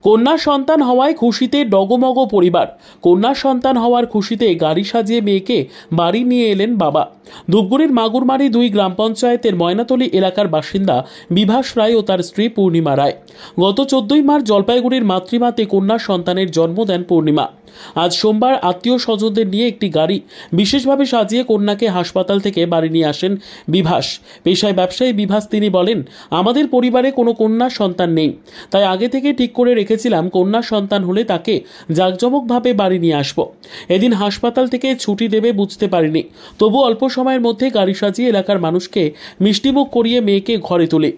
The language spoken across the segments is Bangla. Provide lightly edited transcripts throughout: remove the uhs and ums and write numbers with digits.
কন্যা সন্তান হওয়ায় খুশিতে ডগমগ পরিবার। কন্যা সন্তান হওয়ার খুশিতে গাড়ি সাজিয়ে মেয়েকে বাড়ি নিয়ে এলেন বাবা। ধূপগুড়ির মাগুরমারি 2 গ্রাম পঞ্চায়েতের ময়নাতলী এলাকার বাসিন্দা বিভাস রায় ও তার স্ত্রী পূর্ণিমা রায় গত 14ই মার্চ জলপাইগুড়ির মাতৃমাতে কন্যা সন্তানের জন্ম দেন পূর্ণিমা। আজ সোমবার আত্মীয় স্বজনদের নিয়ে একটি গাড়ি বিশেষভাবে সাজিয়ে কন্যাকে হাসপাতাল থেকে বাড়ি নিয়ে আসেন বিভাস। পেশায় ব্যবসায়ী বিভাস তিনি বলেন, আমাদের পরিবারে কোনো কন্যা সন্তান নেই, তাই আগে থেকে ঠিক করে রেখেছিলাম কন্যা সন্তান হলে তাকে জাঁকজমকভাবে বাড়ি নিয়ে আসব। এদিন হাসপাতাল থেকে ছুটি দেবে বুঝতে পারিনি, তবু অল্প সময়ের মধ্যে গাড়ি সাজিয়ে এলাকার মানুষকে মিষ্টিমুখ করিয়ে মেয়েকে ঘরে তোলে।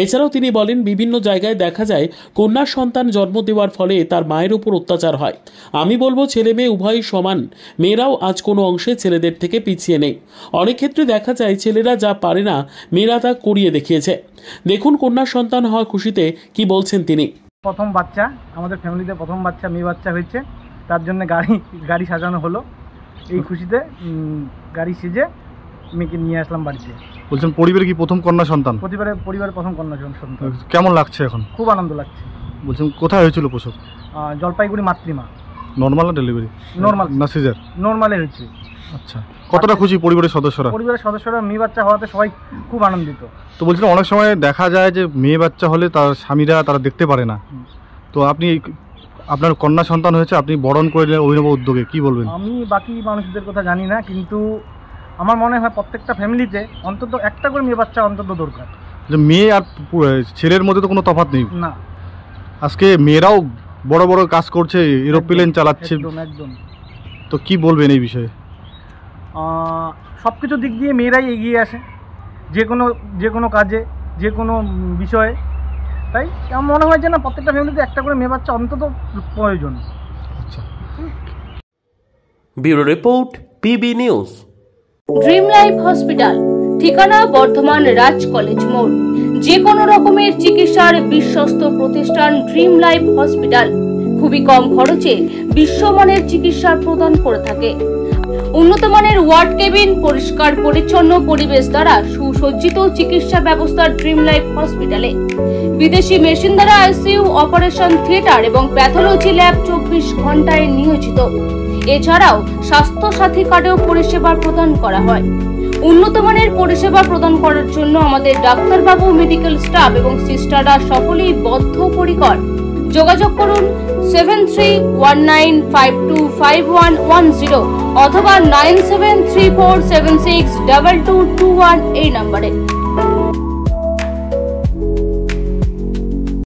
এছাড়াও তিনি বলেন, বিভিন্ন জায়গায় দেখা যায় কন্যা সন্তান জন্ম দেওয়ার ফলে তার মায়ের উপর অত্যাচার হয়। আমি বলবো ছেলে মেয়ে উভয়ই সমান, মেয়েরাও আজ কোনো অংশে ছেলেদের থেকে পিছিয়ে নেই। অনেক ক্ষেত্রে দেখা যায় ছেলেরা যা পারে না মেয়েরা তা করিয়ে দেখিয়েছে। দেখুন কন্যা সন্তান হওয়ার খুশিতে কি বলছেন তিনি। প্রথম বাচ্চা, আমাদের ফ্যামিলিতে প্রথম বাচ্চা মেয়ে বাচ্চা হয়েছে, তার জন্য গাড়ি সাজানো হলো। এই খুশিতে গাড়ি সেজে মেয়েকে নিয়ে আসলাম বাড়িতে। বলছেন পরিবারে কি প্রথম কন্যা সন্তান? পরিবারের প্রথম কন্যা সন্তান। কেমন লাগছে এখন? খুব আনন্দ লাগছে। বলছেন কোথায় হয়েছিল প্রসব? জলপাইগুড়ি মাতৃমা। নর্মাল না ডেলিভারি? নর্মাল না সিজার? নর্মালে হয়েছে। আচ্ছা, কতটা খুশি পরিবারের সদস্যরা? মেয়ে বাচ্চা হওয়াতে সবাই খুব আনন্দিত। তো বলছিলাম অনেক সময় দেখা যায় যে মেয়ে বাচ্চা হলে তার স্বামীরা তারা দেখতে পারে না, তো আপনি আপনার কন্যা সন্তান হয়েছে, আপনি বরণ করে নিলেন অভিনব উদ্যোগে, কি বলবেন? আমি বাকি মানুষদের কথা জানি না, কিন্তু আমার মনে হয় প্রত্যেকটা ফ্যামিলিতে অন্তত একটা করে মেয়ে বাচ্চা অন্তত দরকার। যে মেয়ে আর ছেলের মধ্যে তো কোনো তফাৎ নেই না। আজকে মেয়েরাও বড় বড় কাজ করছে, এরোপ্লেন চালাচ্ছে। একদম। তো কি বলবেন এই বিষয়ে? সব কিছু দিক দিয়ে মেয়েরাই এগিয়ে আসে, যে কোনো কাজে, যে কোনো বিষয়ে। তাই আমার মনে হয় যে না, প্রত্যেকটা ফ্যামিলিতে একটা করে মেয়ে বাচ্চা অন্তত প্রয়োজন। আচ্ছা। Bureau report, PB news. Dream life hospital, ঠিকানা বর্ধমান রাজ কলেজ মোড়। যে কোনো রকমের চিকিৎসার বিশ্বস্ত প্রতিষ্ঠান ড্রিম লাইফ হসপিটাল খুবই কম খরচে বিশ্বমানের চিকিৎসা প্রদান করে থাকে। উন্নত মানের ওয়ার্ড কেবিন, পরিষ্কার পরিচ্ছন্ন পরিবেশ দ্বারা সুসজ্জিত চিকিৎসা ব্যবস্থা ড্রিম লাইফ হসপিটালে। বিদেশি মেশিন দ্বারা আইসিইউ, অপারেশন থিয়েটার এবং প্যাথোলজি ল্যাব 24 ঘন্টায় নিয়োজিত। এছাড়াও স্বাস্থ্য সাথী কার্ডেও পরিষেবা প্রদান করা হয়। উন্নত মানের পরিষেবা প্রদান করার জন্য আমাদের ডাক্তারবাবু, মেডিকেল স্টাফ এবং সিস্টাররা সকলেই বদ্ধপরিকর। যোগাযোগ করুন 7319525110 অথবা 9734762221 এই নম্বরে।